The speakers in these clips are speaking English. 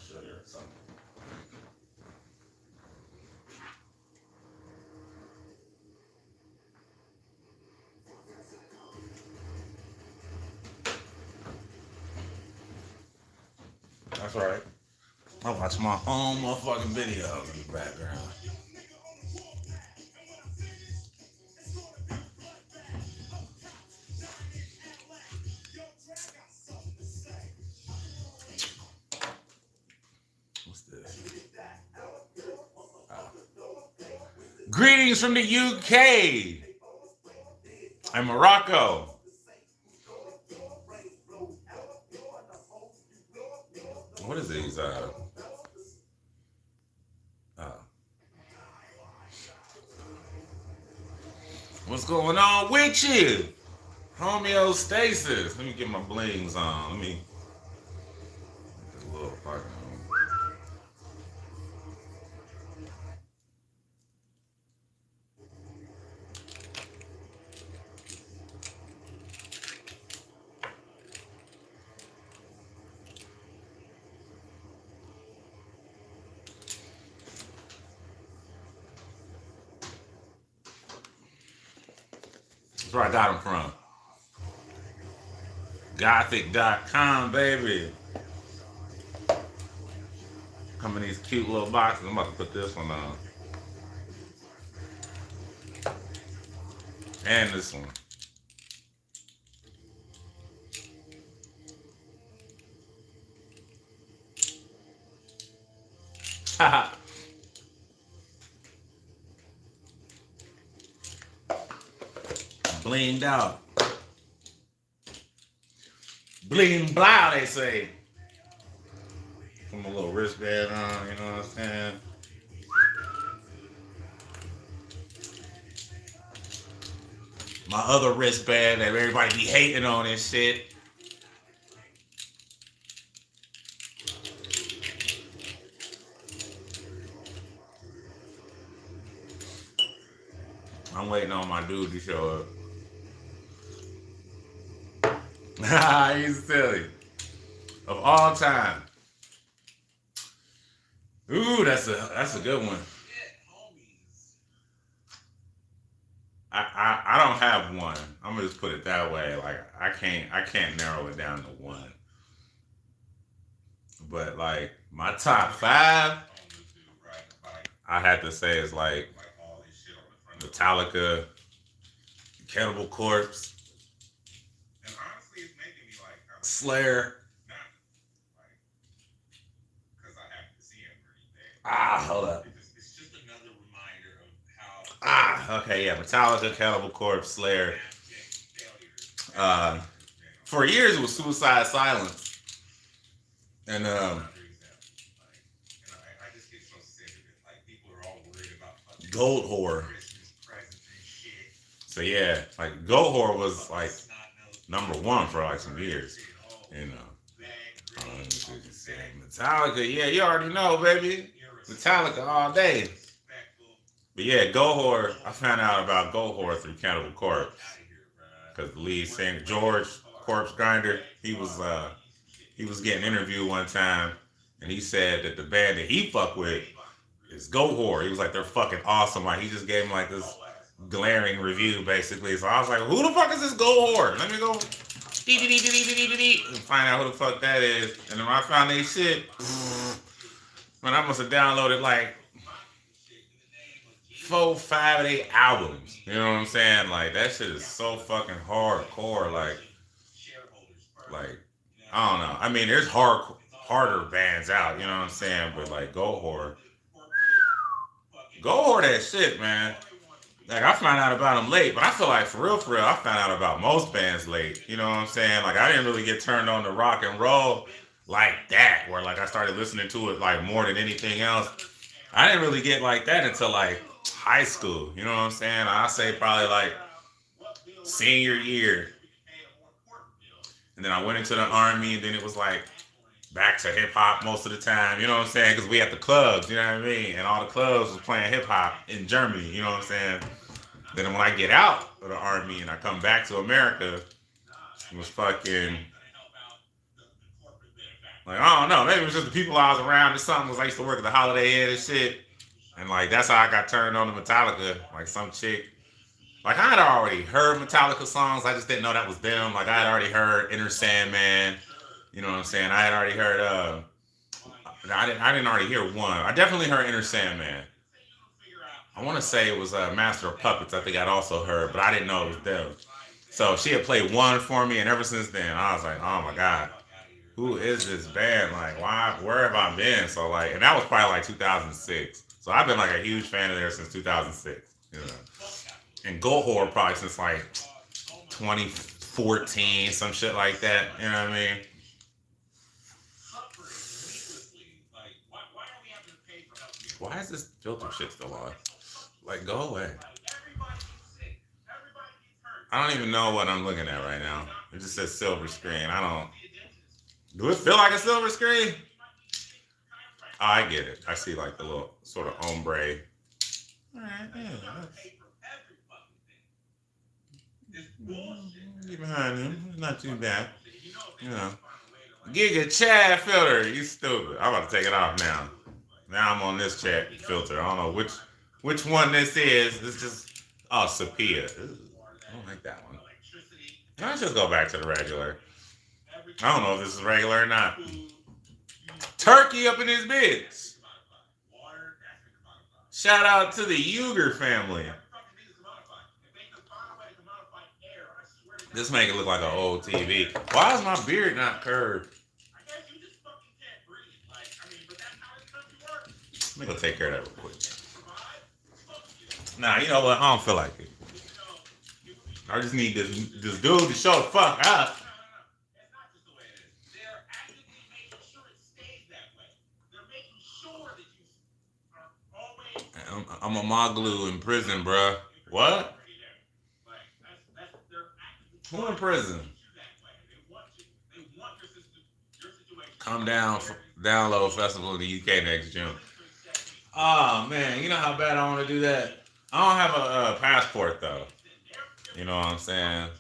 sugar or something. That's right. I watch my own motherfucking videos in the background. What's this? Oh. Greetings from the UK and Morocco. What is these? Uh, what's going on with you? Homeostasis. Let me get my blings on. Let me get a little fucking. That's where I got them from. Gothic.com, baby. Come in these cute little boxes. I'm about to put this one on. And this one. Blinged out. Bling blow, they say. Put my little wristband on, you know what I'm saying? My other wristband that everybody be hating on and shit. I'm waiting on my dude to show up. He's silly. Of all time. Ooh, that's a good one. I don't have one. I'm gonna just put it that way. Like I can't narrow it down to one. But like my top five, I had to say is like Metallica, Cannibal Corpse, Slayer. Hold up. Okay, yeah, Metallica, Cannibal Corpse, Slayer. For years it was Suicide Silence, and Gold Whore. So yeah, like Gold Whore was like number one for like some years, you know. Metallica, yeah, you already know, baby. Metallica all day. But yeah, Gohor, I found out about Gohor through Cannibal Corpse. Because the lead singer, George Corpse Grinder, he was getting interviewed one time and he said that the band that he fuck with is Gohor. He was like, they're fucking awesome. Like he just gave him like this glaring review basically. So I was like, who the fuck is this Gohor? Let me go and find out who the fuck that is. And then when I found that shit, man, I must have downloaded like 4, 5, 8 albums. You know what I'm saying? Like that shit is so fucking hardcore. Like I don't know. I mean, there's harder bands out. You know what I'm saying? But like Go Hard that shit, man. Like I found out about them late, but I feel like for real, I found out about most bands late. You know what I'm saying? Like I didn't really get turned on to rock and roll like that, where like I started listening to it like more than anything else. I didn't really get like that until like high school. You know what I'm saying? I say probably like senior year, and then I went into the army, and then it was like back to hip hop most of the time. You know what I'm saying? Because we had the clubs. You know what I mean? And all the clubs was playing hip hop in Germany. You know what I'm saying? Then when I get out of the army and I come back to America, it was fucking Like, I don't know. Maybe it was just the people I was around or something. Because I used to work at the Holiday Inn and shit. And like that's how I got turned on to Metallica. Like some chick. Like I had already heard Metallica songs. I just didn't know that was them. Like I had already heard Inner Sandman. You know what I'm saying? I had already heard I didn't already hear one. I definitely heard Inner Sandman. I want to say it was Master of Puppets. I think I'd also heard, but I didn't know it was them. So she had played one for me, and ever since then, I was like, oh my god, who is this band? Like, why? Where have I been? So like, and that was probably like 2006. So I've been like a huge fan of theirs since 2006. You know, and Goatwhore probably since like 2014, some shit like that. You know what I mean? Why is this filter shit still on? Like, go away. I don't even know what I'm looking at right now. It just says silver screen. I don't. Do it feel like a silver screen? Oh, I get it. I see like the little sort of ombre. Alright, yeah. Get behind him. Not too bad. You know. Giga Chad filter. You stupid. I'm about to take it off now. Now I'm on this chat filter. I don't know which one this is. It's just Sophia. I don't like that one. Let's just go back to the regular. I don't know if this is regular or not. Turkey up in his bitch. Shout out to the Uger family. This make it look like an old TV. Why is my beard not curved? Let me go take care of that real quick. Nah, you know what? I don't feel like it. I just need this dude to show the fuck up. I'm a Moglu in prison, bruh. What? Who in prison? Come down, download festival in the UK next June. Oh man, you know how bad I want to do that. I don't have a passport though. You know what I'm saying?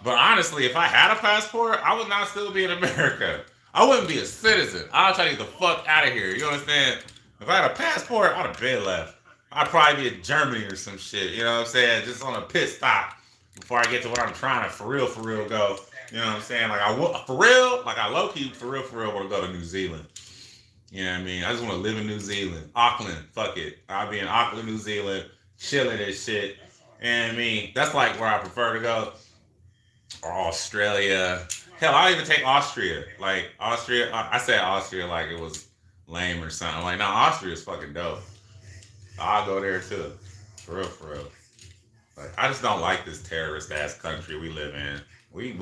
But honestly, if I had a passport, I would not still be in America. I wouldn't be a citizen. I'll try to get the fuck out of here. You understand? If I had a passport, I'd have been left. I'd probably be in Germany or some shit. You know what I'm saying? Just on a pit stop before I get to where I'm trying to for real go. You know what I'm saying? Like for real, like I low key for real want to go to New Zealand. You know what I mean? I just want to live in New Zealand. Auckland, fuck it. I'll be in Auckland, New Zealand, chilling and shit. And I mean, that's like where I prefer to go. Or Australia. Hell, I'll even take Austria. Like Austria, I said Austria like it was lame or something. Like, no, Austria is fucking dope. I'll go there too. For real. Like, I just don't like this terrorist ass country we live in. We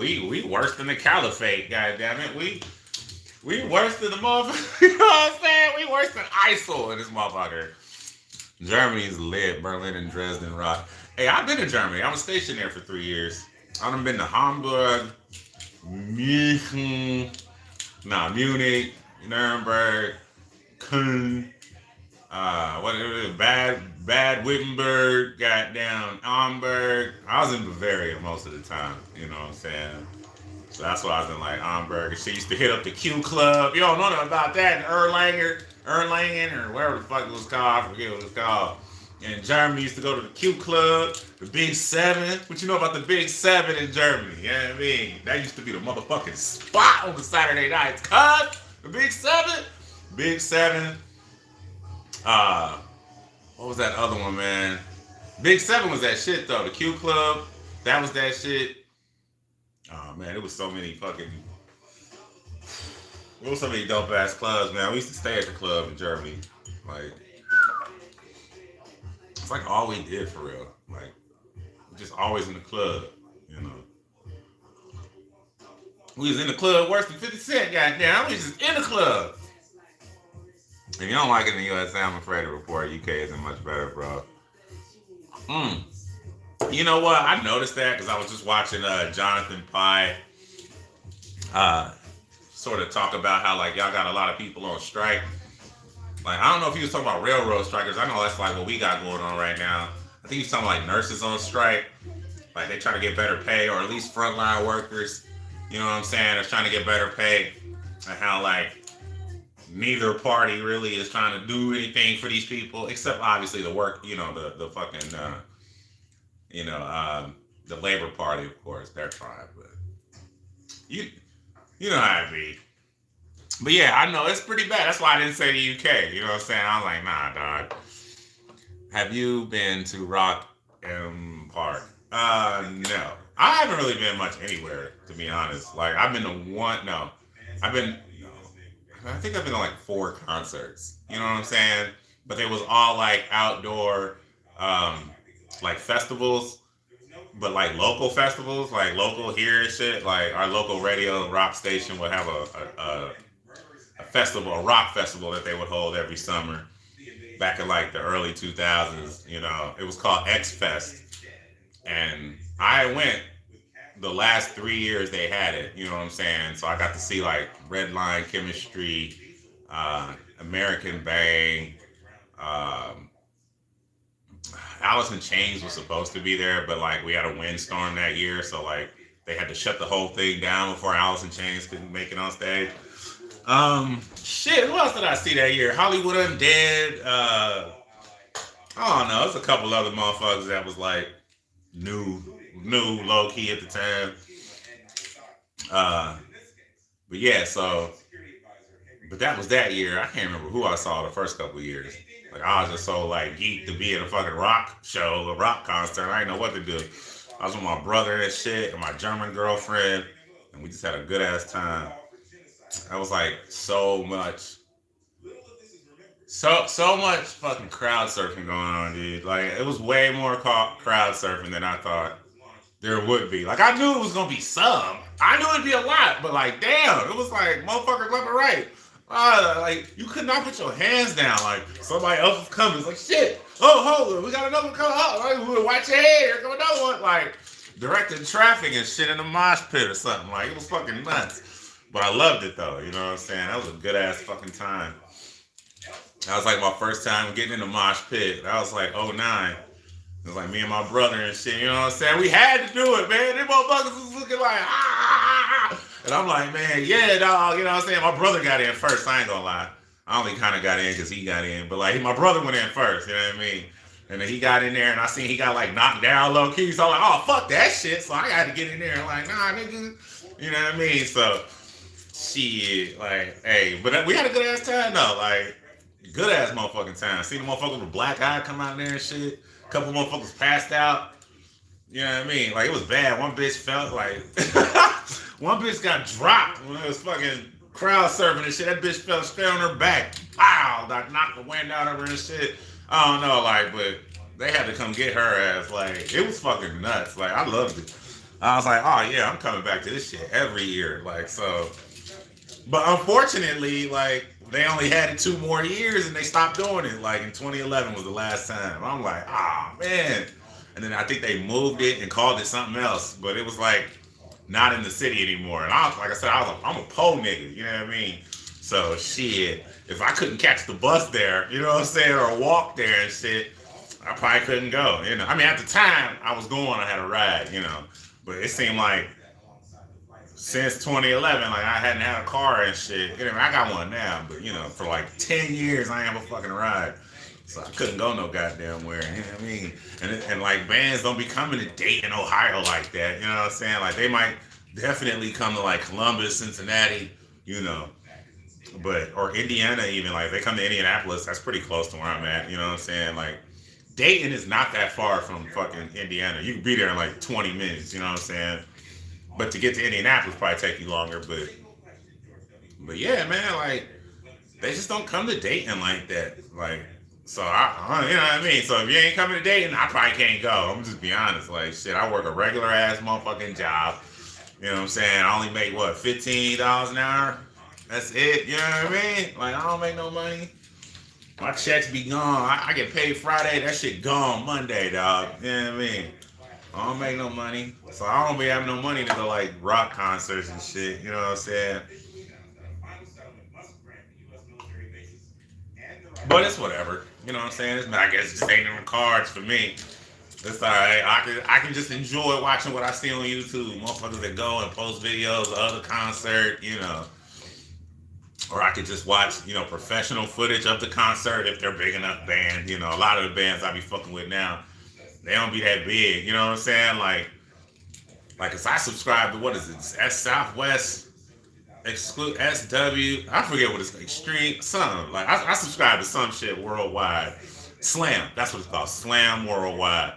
worse than the caliphate, goddamn it. We worse than the motherfucker. You know what I'm saying? We worse than ISIL in this motherfucker. Germany's lit. Berlin and Dresden rock. Hey, I've been to Germany. I was stationed there for 3 years. I've been to Hamburg, Munich, Nuremberg, Köln, Bad Wittenberg, goddamn Hamburg. I was in Bavaria most of the time, you know what I'm saying? So that's why I was in like Hamburg. She used to hit up the Q Club. You don't know nothing about that in Erlangen, or whatever the fuck it was called. I forget what it was called. In Germany, used to go to the Q Club, the Big Seven. What you know about the Big Seven in Germany? You know what I mean? That used to be the motherfucking spot on the Saturday nights. Cut! The Big Seven? Big Seven. What was that other one, man? Big Seven was that shit, though. The Q Club, that was that shit. Oh, man, it was so many fucking... There was so many dope-ass clubs, man. We used to stay at the club in Germany. Like... It's like all we did for real. Like, just always in the club, you know. We was in the club worse than 50 Cent, goddamn. We was just in the club. If you don't like it in the USA, I'm afraid to report UK isn't much better, bro. You know what? I noticed that because I was just watching Jonathan Pye sort of talk about how, like, y'all got a lot of people on strike. Like, I don't know if he was talking about railroad strikers. I know that's like what we got going on right now. I think he was talking like nurses on strike. Like, they trying to get better pay, or at least frontline workers. You know what I'm saying? They're trying to get better pay. and how like neither party really is trying to do anything for these people except obviously the work, the fucking you know the Labor Party, of course, they're trying, but you you know how it be. But yeah, I know it's pretty bad. That's why I didn't say the UK. You know what I'm saying? I'm like, nah, dog. Have you been to Rock M Park? No. I haven't really been much anywhere, to be honest. Like, I've been to one, no. I've been, no. I think I've been to like 4 concerts. You know what I'm saying? But they was all like outdoor, um, like festivals, but like local festivals, like local here and shit. Like, our local radio rock station would have a festival, a rock festival that they would hold every summer back in like the early 2000s. It was called X Fest, and I went the last 3 years they had it. You know what I'm saying? So I got to see like Redline Chemistry, American Bang. Um, Alice in Chains was supposed to be there, but like we had a windstorm that year, so like they had to shut the whole thing down before Alice in Chains could make it on stage. Shit, who else did I see that year? Hollywood Undead. I don't know. There's a couple other motherfuckers that was like new, low key at the time. Uh, but yeah, but that was that year. I can't remember who I saw the first couple of years. Like I was just so like geeked to be in a fucking rock show, a rock concert. I didn't know what to do. I was with my brother and shit, and my German girlfriend, and we just had a good ass time. I was like so much fucking crowd surfing going on, dude. Like it was way more crowd surfing than I thought there would be. Like I knew it was gonna be some. I knew it'd be a lot, but like damn, it was like motherfuckers left and right. Like you could not put your hands down. Like somebody else was coming. It's like shit. Oh, hold on, we got another one coming up. Like watch your head. Here come another one. Like directing traffic and shit in the mosh pit or something. Like it was fucking nuts. But I loved it though. You know what I'm saying? That was a good ass fucking time. That was like my first time getting in the mosh pit. That was like '09. It was like me and my brother and shit, you know what I'm saying? We had to do it, man. Them motherfuckers was looking like, ah. And I'm like, man, yeah, dog. You know what I'm saying? My brother got in first. I ain't gonna lie. I only kind of got in because he got in. But like, my brother went in first, you know what I mean? And then he got in there and I seen he got like knocked down low key. So I'm like, oh, fuck that shit. So I got to get in there and like, nah, nigga. You know what I mean? So, shit, like, hey. But we had a good ass time though. Like, good ass motherfucking time. See the motherfuckers with black eye come out there and shit. Couple motherfuckers passed out. You know what I mean? Like it was bad. One bitch felt like one bitch got dropped when it was fucking crowd surfing and shit. That bitch fell straight on her back. Pow! Like knocked the wind out of her and shit. I don't know, like, but they had to come get her ass. Like it was fucking nuts. Like I loved it. I was like, oh yeah, I'm coming back to this shit every year. Like so. But unfortunately, like they only had it 2 more years and they stopped doing it. Like in 2011 was the last time. I'm like, ah man. And then I think they moved it and called it something else. But it was like not in the city anymore. And I was like I said, I'm a po nigga, you know what I mean? So shit, if I couldn't catch the bus there, you know what I'm saying, or walk there and shit, I probably couldn't go. You know, I mean at the time I was going, I had a ride, you know. But it seemed like since 2011, like I hadn't had a car and shit. You know, I got one now, but you know, for like 10 years I ain't have a fucking ride. So I couldn't go no goddamn where. You know what I mean? And like bands don't be coming to Dayton, Ohio like that. You know what I'm saying? Like they might definitely come to like Columbus, Cincinnati, you know. But or Indiana even, like if they come to Indianapolis, that's pretty close to where I'm at. You know what I'm saying? Like Dayton is not that far from fucking Indiana. You can be there in like 20 minutes, you know what I'm saying? But to get to Indianapolis probably take you longer. But yeah, man, like they just don't come to Dayton like that. Like so you know what I mean? So if you ain't coming to Dayton, I probably can't go. I'm just be honest. Like shit, I work a regular ass motherfucking job. You know what I'm saying? I only make what, $15 an hour? That's it, you know what I mean? Like I don't make no money. My checks be gone. I get paid Friday, that shit gone Monday, dog. You know what I mean? I don't make no money. So I don't be having no money to go like rock concerts and shit. You know what I'm saying? But it's whatever. You know what I'm saying? I guess it just ain't in the cards for me. It's alright. I can just enjoy watching what I see on YouTube. Motherfuckers that go and post videos of other concert, you know. or I could just watch, professional footage of the concert if they're big enough band. A lot of the bands I be fucking with now, they don't be that big. You know what I'm saying? Like, cause I subscribe to what is it? S Southwest exclude SW. I forget what it's extreme. Some like I subscribe to some shit worldwide. Slam. That's what it's called. Slam worldwide.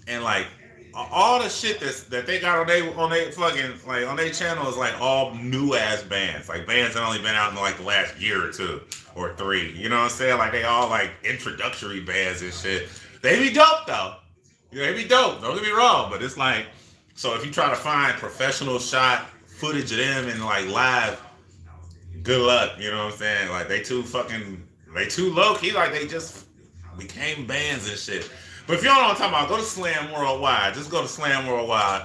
And like all the shit that they got on they fucking like on their channel is like all new ass bands, like bands that only been out in like the last year or two or three. You know what I'm saying? Like they all like introductory bands and shit. They be dope though. They be dope. Don't get me wrong, but it's like so if you try to find professional shot footage of them and like live, good luck. You know what I'm saying? Like they too low key. Like they just became bands and shit. But if y'all know what I'm talking about, go to Slam Worldwide. Just go to Slam Worldwide.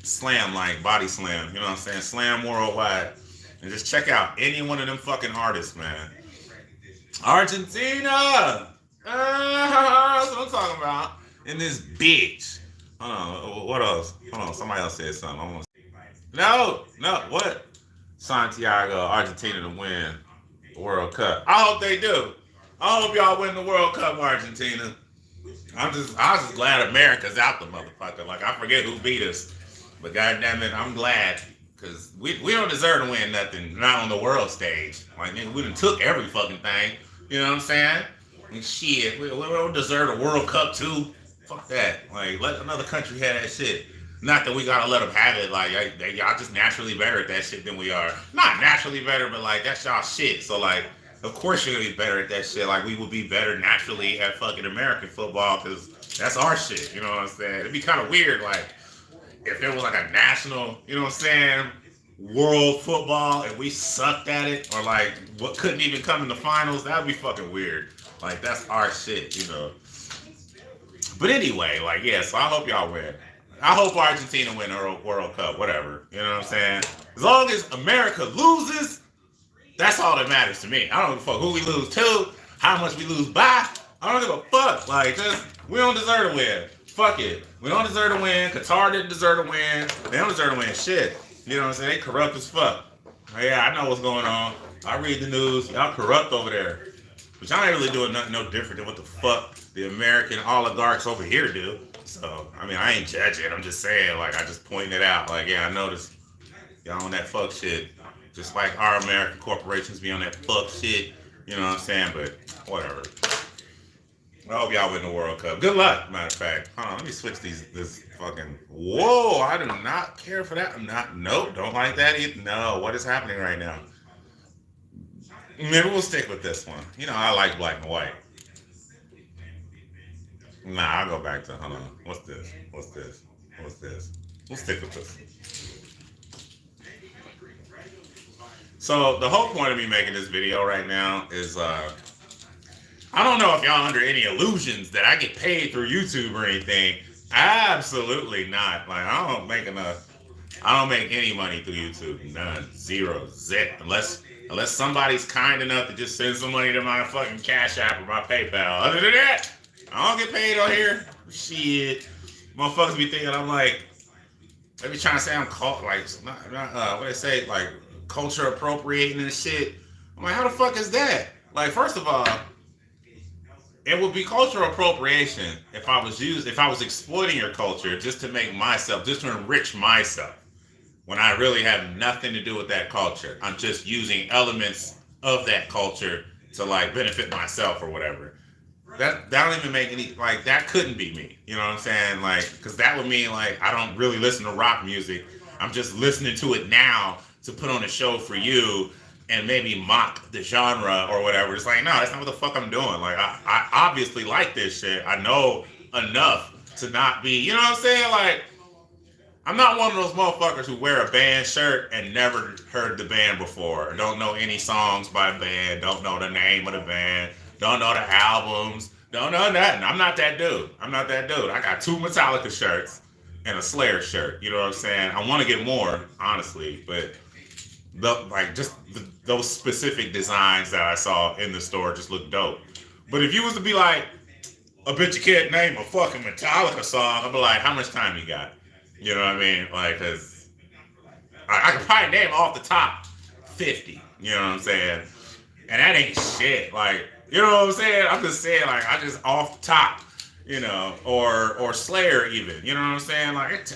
Slam, like Body Slam. You know what I'm saying? Slam Worldwide. And just check out any one of them fucking artists, man. Argentina! That's what I'm talking about. In this bitch. Hold on. What else? Hold on. Somebody else said something. No. What? Santiago, Argentina to win the World Cup. I hope they do. I hope y'all win the World Cup, Argentina. I was just glad America's out the motherfucker. Like I forget who beat us, but goddamn it, I'm glad because we don't deserve to win nothing, not on the world stage. Like nigga, we done took every fucking thing. You know what I'm saying? And shit, we don't deserve a World Cup too. Fuck that. Like let another country have that shit. Not that we gotta let them have it. Like y'all just naturally better at that shit than we are. Not naturally better, but like that's y'all shit. So like. Of course you're gonna be better at that shit. Like we would be better naturally at fucking American football because that's our shit. You know what I'm saying? It'd be kind of weird, like if there was like a national, you know what I'm saying, world football and we sucked at it, or like what couldn't even come in the finals. That'd be fucking weird. Like that's our shit, you know. But anyway, like yeah. So I hope y'all win. I hope Argentina win a World Cup. Whatever. You know what I'm saying? As long as America loses. That's all that matters to me. I don't give a fuck who we lose to, how much we lose by. I don't give a fuck. Like, just, we don't deserve to win. Fuck it. We don't deserve to win. Qatar didn't deserve to win. They don't deserve to win shit. You know what I'm saying? They corrupt as fuck. Yeah, I know what's going on. I read the news. Y'all corrupt over there. But y'all ain't really doing nothing no different than what the fuck the American oligarchs over here do. So, I mean, I ain't judging. I'm just saying, like, I just pointing it out. Like, yeah, I noticed y'all on that fuck shit. Just like our American corporations be on that fuck shit. You know what I'm saying? But whatever. I hope y'all win the World Cup. Good luck, matter of fact. Hold on, let me switch this fucking. Whoa, I do not care for that. Nope, don't like that either. No, what is happening right now? Maybe we'll stick with this one. You know, I like black and white. Nah, I'll go back to, hold on. What's this? We'll stick with this. So the whole point of me making this video right now is I don't know if y'all under any illusions that I get paid through YouTube or anything. Absolutely not. Like I don't make any money through YouTube. None. Zero. Zip. Unless somebody's kind enough to just send some money to my fucking Cash App or my PayPal. Other than that, I don't get paid on here. Shit. Motherfuckers be thinking I'm like, they be trying to say I'm called like what they say, like culture appropriating and shit. I'm like, how the fuck is that? Like, first of all, it would be cultural appropriation if I was exploiting your culture just to make myself, just to enrich myself, when I really have nothing to do with that culture. I'm just using elements of that culture to like benefit myself or whatever. That don't even make any, like, that couldn't be me. You know what I'm saying? Like, because that would mean like I don't really listen to rock music. I'm just listening to it now to put on a show for you and maybe mock the genre or whatever. It's like, no, that's not what the fuck I'm doing. Like, I obviously like this shit. I know enough to not be, you know what I'm saying? Like, I'm not one of those motherfuckers who wear a band shirt and never heard the band before. Don't know any songs by the band. Don't know the name of the band. Don't know the albums. Don't know nothing. I'm not that dude. I got 2 Metallica shirts and a Slayer shirt. You know what I'm saying? I want to get more, honestly, but those specific designs that I saw in the store just look dope. But if you was to be like, I bet you can't name a fucking Metallica song, I'd be like, how much time you got? You know what I mean? Like, cause I could probably name off the top 50. You know what I'm saying? And that ain't shit. Like, you know what I'm saying? I'm just saying, like, I just off the top, or Slayer even. You know what I'm saying? Like,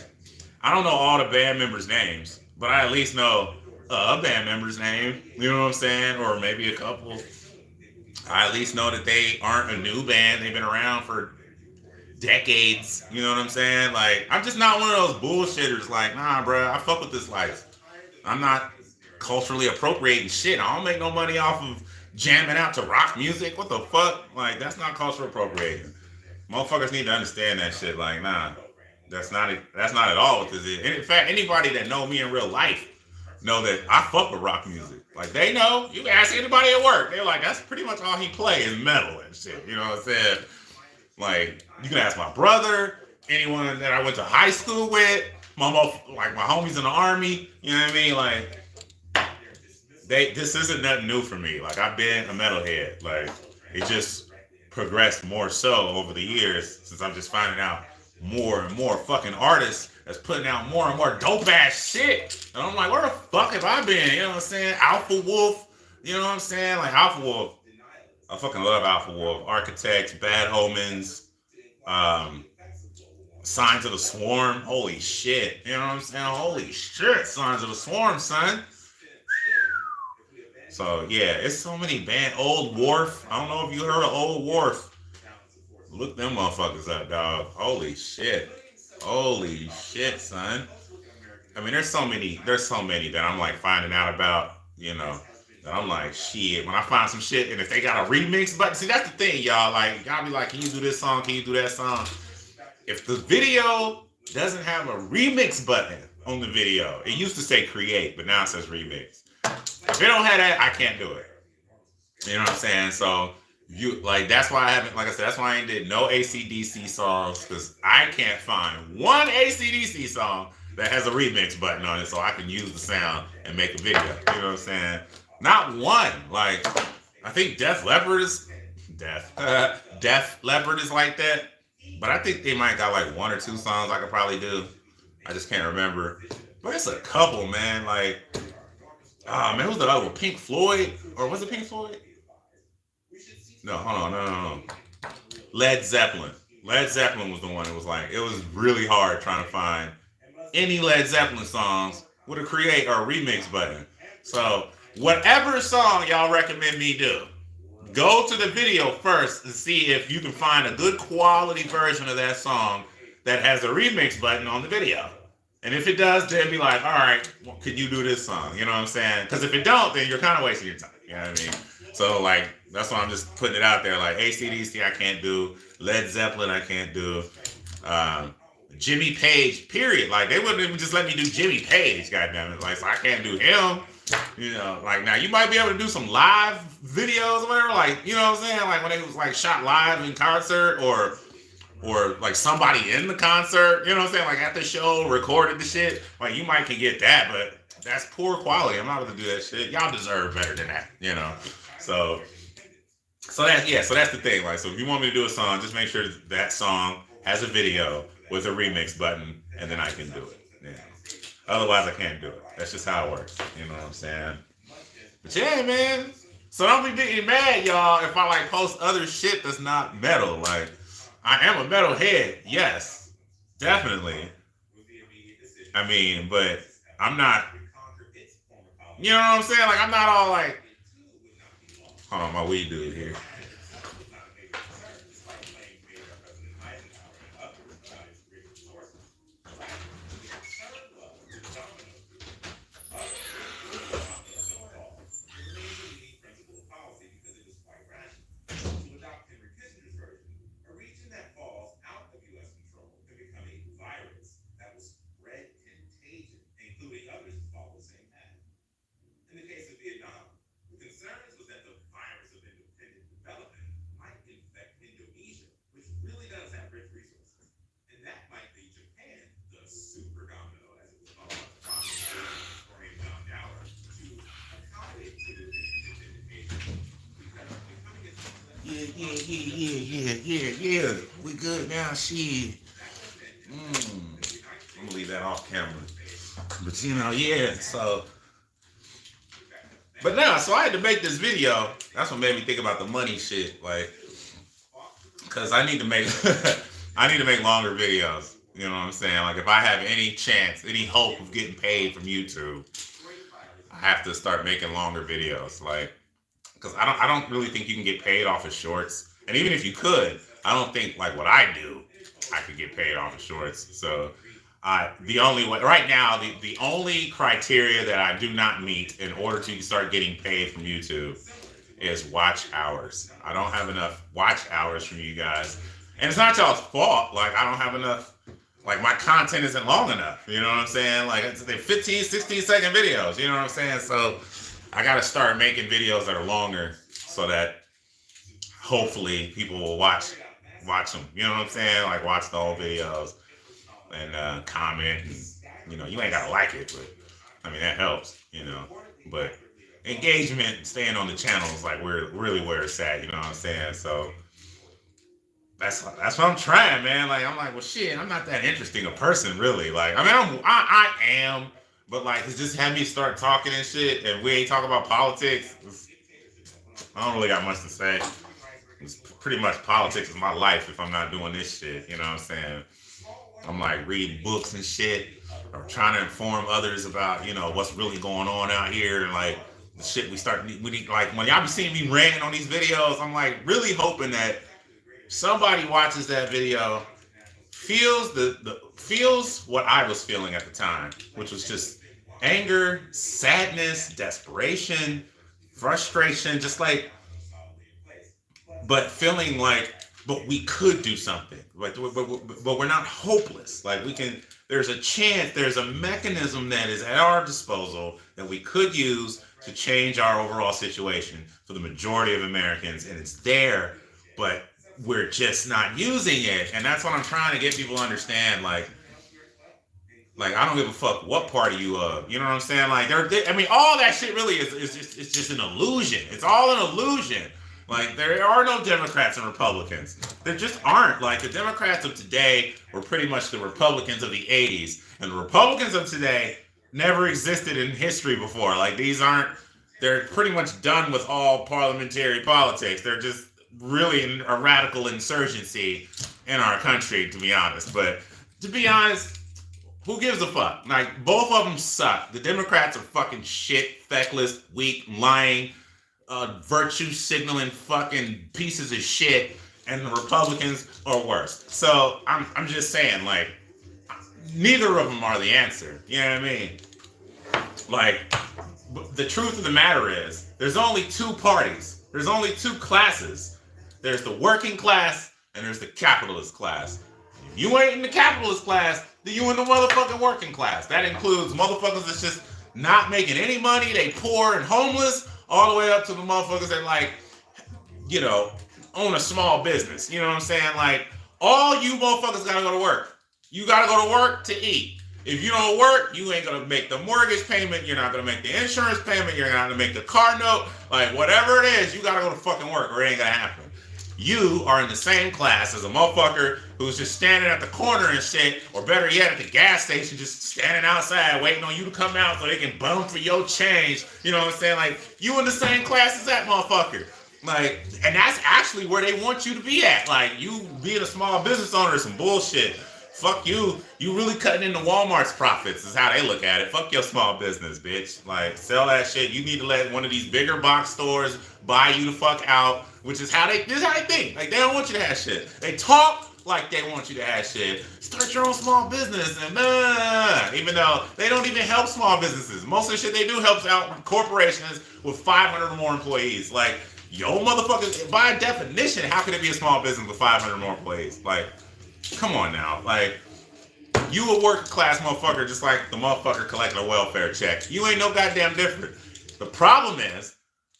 I don't know all the band members' names, but I at least know a band member's name. You know what I'm saying? Or maybe a couple. I at least know that they aren't a new band. They've been around for decades. You know what I'm saying? Like, I'm just not one of those bullshitters. Like, nah, bro, I fuck with this life. I'm not culturally appropriating shit. I don't make no money off of jamming out to rock music. What the fuck? Like, that's not cultural appropriating. Motherfuckers need to understand that shit. Like, nah, that's not at all what this is. And in fact, anybody that know me in real life know that I fuck with rock music. Like, they know. You ask anybody at work, they're like, that's pretty much all he play is metal and shit. You know what I'm saying? Like, you can ask my brother, anyone that I went to high school with, like my homies in the army. You know what I mean? Like, this isn't nothing new for me. Like, I've been a metalhead. Like, it just progressed more so over the years since I'm just finding out more and more fucking artists that's putting out more and more dope ass shit. And I'm like, where the fuck have I been? You know what I'm saying? Alpha Wolf. You know what I'm saying? Like, Alpha Wolf. I fucking love Alpha Wolf. Architects, Bad Omens, um, Signs of the Swarm. Holy shit. You know what I'm saying? Holy shit. Signs of the Swarm, son. So yeah, it's so many band. Old Wharf. I don't know if you heard of Old Wharf. Look them motherfuckers up, dog. Holy shit. Holy shit, son. I mean, there's so many that I'm like finding out about, that I'm like, shit. When I find some shit, and if they got a remix button, see, that's the thing, y'all. Like, y'all be like, can you do this song? Can you do that song? If the video doesn't have a remix button on the video, it used to say create, but now it says remix. If it don't have that, I can't do it. You know what I'm saying? So that's why I haven't, like I said, that's why I ain't did no AC/DC songs, because I can't find one AC/DC song that has a remix button on it so I can use the sound and make a video. You know what I'm saying? Not one. Like, I think Def Leppard is like that. But I think they might got like one or two songs I could probably do. I just can't remember. But it's a couple, man. Like, man, who's the other one? Pink Floyd? Or was it Pink Floyd? No, hold on, no. Led Zeppelin. Led Zeppelin was the one. It was really hard trying to find any Led Zeppelin songs with a create or a remix button. So, whatever song y'all recommend me do, go to the video first and see if you can find a good quality version of that song that has a remix button on the video. And if it does, then be like, all right, well, could you do this song? You know what I'm saying? Because if it don't, then you're kind of wasting your time. You know what I mean? So, like, that's why I'm just putting it out there. Like, AC/DC I can't do. Led Zeppelin I can't do. Jimmy Page, period. Like, they wouldn't even just let me do Jimmy Page, goddammit. Like, so I can't do him. Like, now you might be able to do some live videos or whatever. Like, you know what I'm saying? Like, when they was, like, shot live in concert or like somebody in the concert, you know what I'm saying? Like, at the show, recorded the shit. Like, you might can get that, but that's poor quality. I'm not able to do that shit. Y'all deserve better than that, So that's the thing. Like, so if you want me to do a song, just make sure that song has a video with a remix button, and then I can do it. Yeah. Otherwise, I can't do it. That's just how it works. You know what I'm saying? But yeah, man. So don't be getting mad, y'all, if I like post other shit that's not metal. Like, I am a metal head, yes, definitely. I mean, but I'm not. You know what I'm saying? Like, I'm not all like. Hold on, my weed dude here. Yeah. We good now, shit. I'm gonna leave that off camera. But yeah, so But nah, so I had to make this video. That's what made me think about the money shit. Like, cause I need to make I need to make longer videos. You know what I'm saying? Like if I have any chance, any hope of getting paid from YouTube, I have to start making longer videos. Like, cause I don't really think you can get paid off of shorts. And even if you could, I don't think like what I do, I could get paid off of shorts. So the only way right now, the only criteria that I do not meet in order to start getting paid from YouTube is watch hours. I don't have enough watch hours from you guys. And it's not y'all's fault. Like, I don't have enough, like, my content isn't long enough. You know what I'm saying? Like, it's 15, 16-second videos. You know what I'm saying? So, I got to start making videos that are longer so that hopefully people will watch them. You know what I'm saying? Like, watch the whole videos and comment. And, you know, you ain't got to like it, but, I mean, that helps, you know. But engagement, staying on the channel is like really where it's at. You know what I'm saying? So that's what I'm trying, man. Like I'm like, well, shit, I'm not that interesting a person, really. Like, I mean, I am, but like, it's just had me start talking and shit, and we ain't talking about politics. I don't really got much to say. It's pretty much politics is my life if I'm not doing this shit. You know what I'm saying? I'm like reading books and shit, or trying to inform others about, you know, what's really going on out here, and like the shit we need, like when y'all be seeing me ranting on these videos, I'm like really hoping that somebody watches that video, feels feels what I was feeling at the time, which was just anger, sadness, desperation, frustration, just like, but feeling like, but we could do something. But we're not hopeless. Like we can, there's a chance, there's a mechanism that is at our disposal that we could use to change our overall situation for the majority of Americans. And it's there, but we're just not using it. And that's what I'm trying to get people to understand. Like I don't give a fuck what party you of. You know what I'm saying? Like, I mean, all that shit really is just an illusion. It's all an illusion. Like, there are no Democrats and Republicans. There just aren't. Like, the Democrats of today were pretty much the Republicans of the 80s. And the Republicans of today never existed in history before. Like, they're pretty much done with all parliamentary politics. They're just really a radical insurgency in our country, to be honest. But to be honest, who gives a fuck? Like, both of them suck. The Democrats are fucking shit, feckless, weak, lying, virtue signaling fucking pieces of shit, and the Republicans are worse. So I'm just saying, like, neither of them are the answer. You know what I mean? Like, the truth of the matter is, there's only two parties. There's only two classes. There's the working class and there's the capitalist class. If you ain't in the capitalist class, then you in the motherfucking working class. That includes motherfuckers that's just not making any money, they poor and homeless, all the way up to the motherfuckers that, like, you know, own a small business. You know what I'm saying? Like, all you motherfuckers gotta go to work. You gotta go to work to eat. If you don't work, you ain't gonna make the mortgage payment, you're not gonna make the insurance payment, you're not gonna make the car note, like, whatever it is, you gotta go to fucking work or it ain't gonna happen. You are in the same class as a motherfucker who's just standing at the corner and shit, or better yet, at the gas station, just standing outside waiting on you to come out so they can bum for your change. You know what I'm saying? Like, you in the same class as that motherfucker. Like, and that's actually where they want you to be at. Like, you being a small business owner is some bullshit. Fuck you. You really cutting into Walmart's profits is how they look at it. Fuck your small business, bitch. Like, sell that shit. You need to let one of these bigger box stores buy you the fuck out, which is how this is how they think. Like, they don't want you to have shit. They talk like they want you to have shit. Start your own small business and even though they don't even help small businesses. Most of the shit they do helps out corporations with 500 or more employees. Like, yo motherfuckers, by definition, how could it be a small business with 500 or more employees? Like, come on now. Like, you a working class motherfucker just like the motherfucker collecting a welfare check. You ain't no goddamn different. The problem is,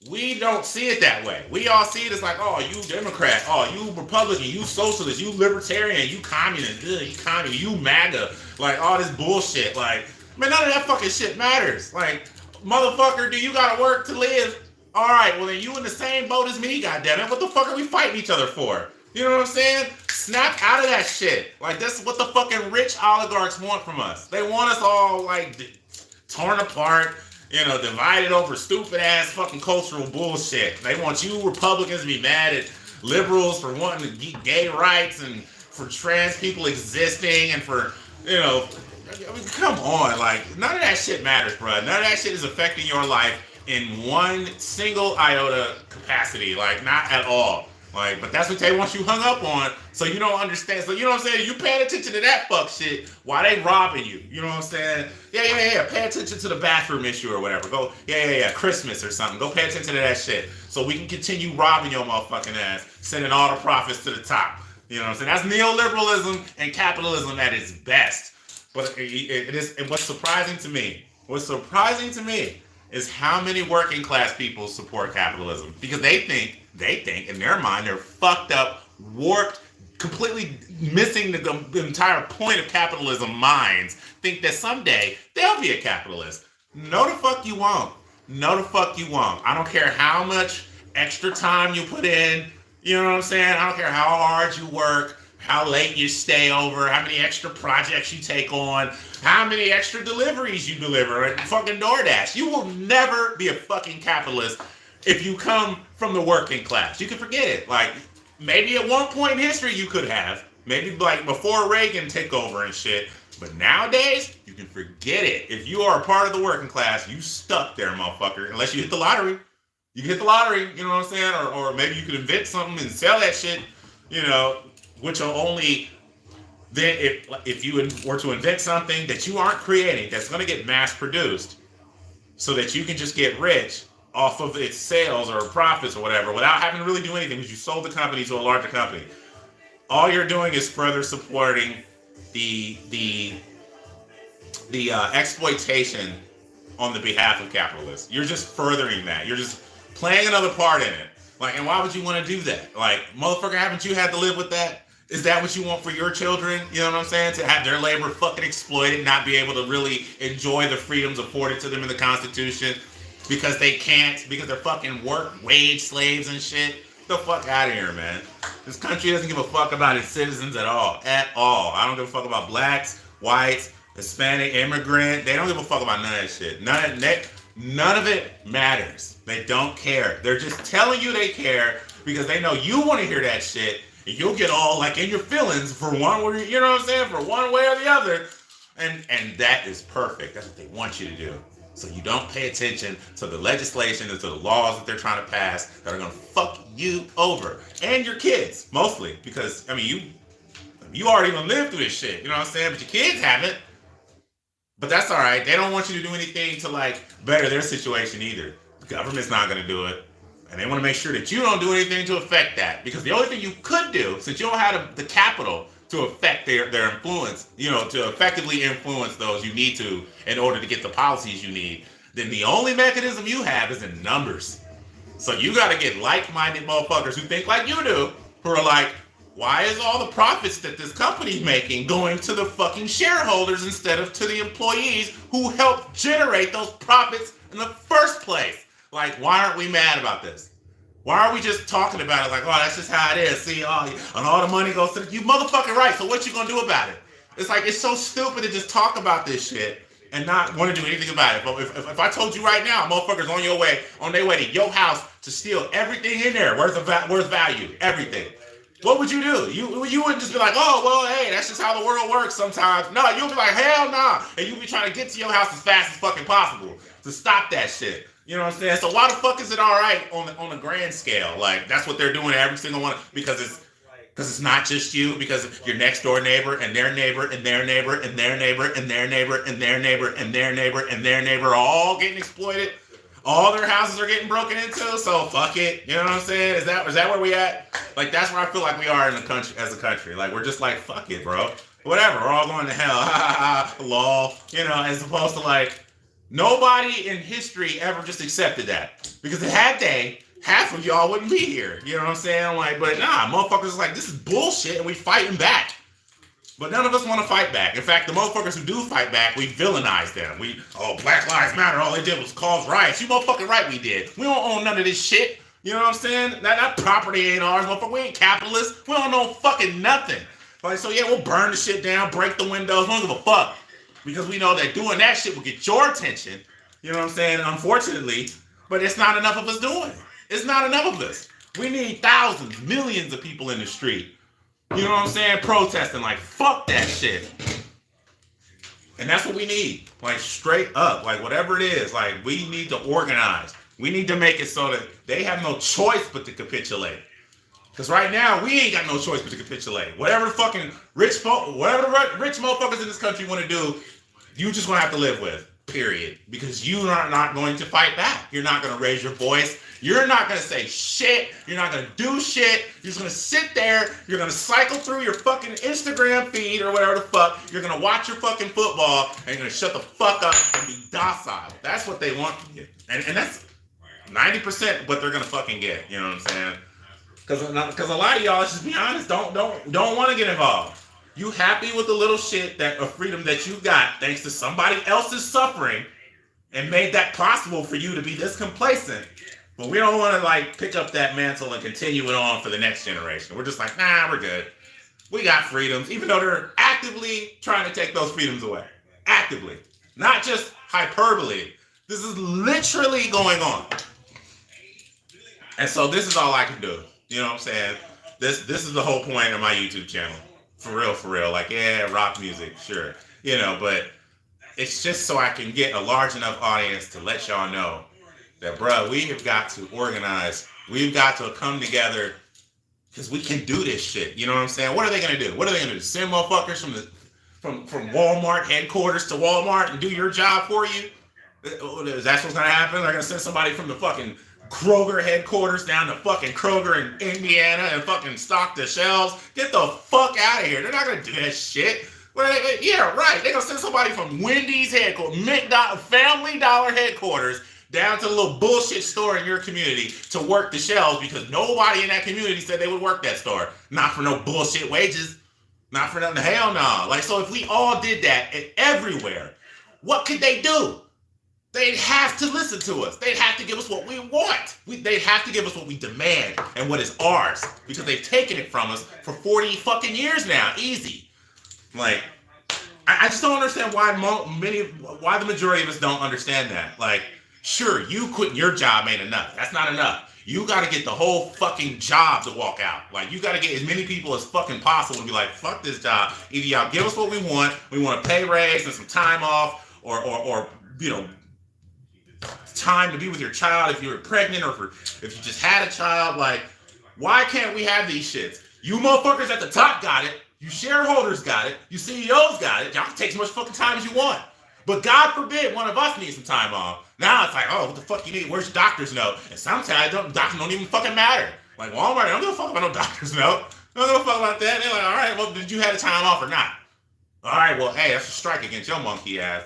we don't see it that way. We all see it as like, oh, you Democrat, oh, you Republican, you socialist, you libertarian, you communist, you MAGA, like all this bullshit. Like, man, none of that fucking shit matters. Like, motherfucker, do you gotta work to live? All right, well then you in the same boat as me, goddammit. What the fuck are we fighting each other for? You know what I'm saying? Snap out of that shit. Like, that's what the fucking rich oligarchs want from us. They want us all, like, torn apart, divided over stupid ass fucking cultural bullshit. They want you Republicans to be mad at liberals for wanting to get gay rights and for trans people existing and for, I mean, come on. Like, none of that shit matters, bro. None of that shit is affecting your life in one single iota capacity. Like, not at all. Like, but that's what they want you hung up on, so you don't understand. So, you know what I'm saying? You paying attention to that fuck shit while they robbing you. You know what I'm saying? Yeah. Pay attention to the bathroom issue or whatever. Go, Christmas or something. Go pay attention to that shit so we can continue robbing your motherfucking ass, sending all the profits to the top. You know what I'm saying? That's neoliberalism and capitalism at its best. But it is, and what's surprising to me is how many working class people support capitalism, because they think in their mind, they're fucked up, warped, completely missing the entire point of capitalism minds, think that someday they'll be a capitalist. No, the fuck you won't. I don't care how much extra time you put in. You know what I'm saying? I don't care how hard you work, how late you stay over, how many extra projects you take on, how many extra deliveries you deliver at fucking DoorDash. You will never be a fucking capitalist if you come from the working class. You can forget it. Like, maybe at one point in history you could have. Maybe like before Reagan took over and shit. But nowadays, you can forget it. If you are a part of the working class, you stuck there, motherfucker. Unless you hit the lottery. You can hit the lottery, you know what I'm saying? Or maybe you could invent something and sell that shit, which will only... Then if you were to invent something that you aren't creating, that's going to get mass produced, so that you can just get rich off of its sales or profits or whatever without having to really do anything, because you sold the company to a larger company. All you're doing is further supporting the exploitation on the behalf of capitalists. You're just furthering that. You're just playing another part in it. Like, and why would you want to do that? Like, motherfucker, haven't you had to live with that? Is that what you want for your children? You know what I'm saying? To have their labor fucking exploited, not be able to really enjoy the freedoms afforded to them in the Constitution because they can't, because they're fucking wage slaves and shit? Get the fuck out of here, man. This country doesn't give a fuck about its citizens at all. At all. I don't give a fuck about blacks, whites, Hispanic, immigrant. They don't give a fuck about none of that shit. None of it matters. They don't care. They're just telling you they care because they know you want to hear that shit. And you'll get all like in your feelings for one way, you know what I'm saying? For one way or the other. And that is perfect. That's what they want you to do. So you don't pay attention to the legislation and to the laws that they're trying to pass that are going to fuck you over. And your kids, mostly. Because, I mean, you already gonna live through this shit. You know what I'm saying? But your kids haven't. But that's all right. They don't want you to do anything to, like, better their situation either. The government's not going to do it. And they want to make sure that you don't do anything to affect that. Because the only thing you could do, since you don't have the capital to affect their influence, to effectively influence those you need to in order to get the policies you need, then the only mechanism you have is in numbers. So you got to get like-minded motherfuckers who think like you do, who are like, why is all the profits that this company's making going to the fucking shareholders instead of to the employees who helped generate those profits in the first place? Like, why aren't we mad about this? Why are we just talking about it like, oh, that's just how it is. See, and all the money goes to you motherfucking right. So what you gonna do about it? It's like, it's so stupid to just talk about this shit and not want to do anything about it. But if I told you right now, motherfuckers on their way to your house to steal everything in there, worth value, everything. What would you do? You wouldn't just be like, oh, well, hey, that's just how the world works sometimes. No, you'll be like, hell nah. And you'll be trying to get to your house as fast as fucking possible to stop that shit. You know what I'm saying? So why the fuck is it all right on the grand scale? Like, that's what they're doing to every single one, because it's not just you, because your next door neighbor and their neighbor and their neighbor and their neighbor and their neighbor and their neighbor and their neighbor and their neighbor are all getting exploited. All their houses are getting broken into, so fuck it. You know what I'm saying? Is that where we at? Like, that's where I feel like we are in the country, as a country. Like, we're just like, fuck it, bro. Whatever, we're all going to hell. Ha ha ha, lol. As opposed to, like, nobody in history ever just accepted that. Because had they, half of y'all wouldn't be here. You know what I'm saying? I'm like, but nah, motherfuckers are like, this is bullshit, and we fighting back. But none of us want to fight back. In fact, the motherfuckers who do fight back, we villainize them. Black Lives Matter, all they did was cause riots. You motherfucking right we did. We don't own none of this shit. You know what I'm saying? That property ain't ours, motherfucker. We ain't capitalists. We don't own fucking nothing. Like, so yeah, we'll burn the shit down, break the windows. We don't give a fuck. Because we know that doing that shit will get your attention. You know what I'm saying? Unfortunately, but it's not enough of us doing it. It's not enough of us. We need thousands, millions of people in the street. You know what I'm saying? Protesting like fuck that shit. And that's what we need. Like straight up. Like whatever it is. Like we need to organize. We need to make it so that they have no choice but to capitulate. Because right now, we ain't got no choice but to capitulate. Whatever the fucking whatever the rich motherfuckers in this country want to do, you just gonna have to live with. Period. Because you are not going to fight back. You're not gonna raise your voice. You're not gonna say shit. You're not gonna do shit. You're just gonna sit there. You're gonna cycle through your fucking Instagram feed or whatever the fuck. You're gonna watch your fucking football and you're gonna shut the fuck up and be docile. That's what they want from you. And that's 90% what they're gonna fucking get. You know what I'm saying? Because a lot of y'all, let's just be honest, don't want to get involved. You happy with the little shit that of freedom that you got thanks to somebody else's suffering and made that possible for you to be this complacent. But we don't want to like pick up that mantle and continue it on for the next generation. We're just like, nah, we're good. We got freedoms, even though they're actively trying to take those freedoms away. Actively. Not just hyperbole. This is literally going on. And so this is all I can do. You know what I'm saying? This is the whole point of my YouTube channel. For real. Like, yeah, rock music, sure. You know, but it's just so I can get a large enough audience to let y'all know that, bruh, we have got to organize. We've got to come together because we can do this shit. You know what I'm saying? What are they going to do? What are they going to do? Send motherfuckers from Walmart headquarters to Walmart and do your job for you? Is that what's going to happen? They're going to send somebody from the fucking Kroger headquarters down to fucking Kroger in Indiana and fucking stock the shelves. Get the fuck out of here. They're not gonna do that shit. Yeah, right. They're gonna send somebody from Wendy's headquarters, Family Dollar headquarters, down to the little bullshit store in your community to work the shelves because nobody in that community said they would work that store. Not for no bullshit wages. Not for nothing. Hell no. Like, so if we all did that everywhere, what could they do? They'd have to listen to us. They'd have to give us what we want. They'd have to give us what we demand and what is ours because they've taken it from us for 40 fucking years now. Easy. Like, I just don't understand why the majority of us don't understand that. Like, sure, you quitting your job ain't enough. That's not enough. You got to get the whole fucking job to walk out. Like, you got to get as many people as fucking possible to be like, fuck this job. Either y'all give us what we want a pay raise and some time off, or you know, time to be with your child if you're pregnant or if you just had a child. Like, why can't we have these shits? You motherfuckers at the top got it. You shareholders got it. You CEOs got it. Y'all can take as much fucking time as you want. But God forbid one of us needs some time off. Now it's like, oh, what the fuck you need? Where's your doctor's note? And sometimes doctors don't even fucking matter. Like Walmart, I don't give a fuck about no doctor's note. I don't give a fuck about that. They're like, all right, well, did you have a time off or not? All right, well, hey, that's a strike against your monkey ass.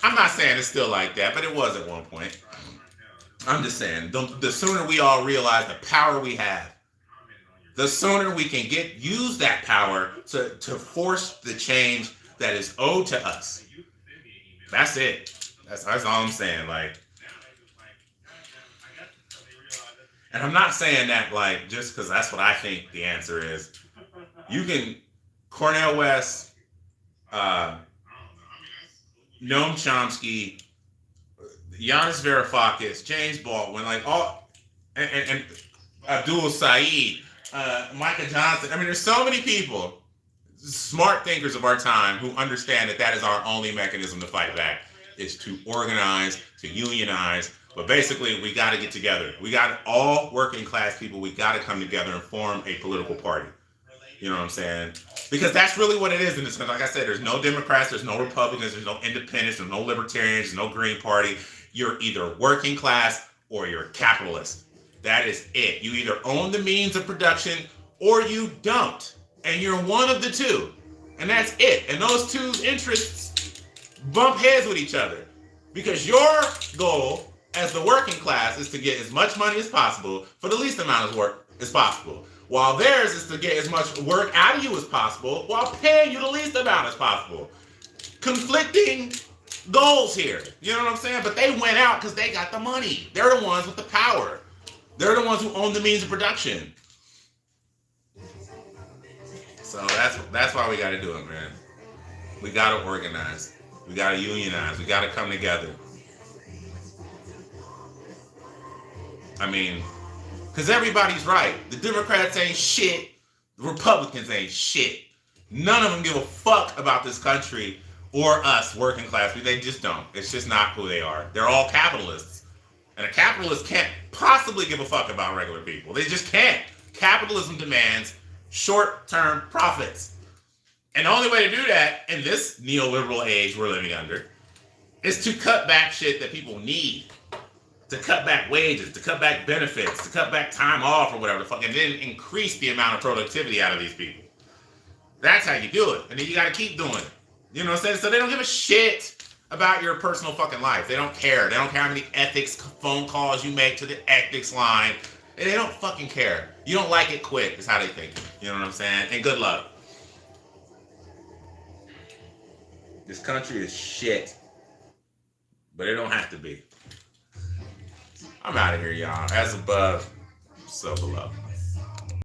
I'm not saying it's still like that, but it was at one point. I'm just saying, the sooner we all realize the power we have, the sooner we can use that power to force the change that is owed to us. That's it. That's all I'm saying. Like, and I'm not saying that like just because that's what I think the answer is. You can Cornel West, Noam Chomsky, Giannis Varoufakis, James Baldwin, like all, and Abdul Saeed, Micah Johnson. I mean, there's so many people, smart thinkers of our time, who understand that is our only mechanism to fight back, is to organize, to unionize. But basically, we got to get together. We got all working class people. We got to come together and form a political party. You know what I'm saying? Because that's really what it is in this country. Like I said, there's no Democrats, there's no Republicans, there's no independents, there's no libertarians, there's no Green Party. You're either working class or you're a capitalist. That is it. You either own the means of production or you don't. And you're one of the two. And that's it. And those two interests bump heads with each other. Because your goal as the working class is to get as much money as possible for the least amount of work as possible. While theirs is to get as much work out of you as possible while paying you the least amount as possible. Conflicting goals here. You know what I'm saying? But they went out because they got the money. They're the ones with the power. They're the ones who own the means of production. So that's why we got to do it, man. We got to organize. We got to unionize. We got to come together. I mean, because everybody's right. The Democrats ain't shit. The Republicans ain't shit. None of them give a fuck about this country or us, working class people. They just don't. It's just not who they are. They're all capitalists. And a capitalist can't possibly give a fuck about regular people. They just can't. Capitalism demands short-term profits. And the only way to do that in this neoliberal age we're living under is to cut back shit that people need. To cut back wages, to cut back benefits, to cut back time off or whatever the fuck, and then increase the amount of productivity out of these people. That's how you do it. And then you gotta keep doing it. You know what I'm saying? So they don't give a shit about your personal fucking life. They don't care. They don't care how many ethics phone calls you make to the ethics line. They don't fucking care. You don't like it, quit. Is how they think. You know what I'm saying? And good luck. This country is shit. But it don't have to be. I'm out of here, y'all. As above, so below.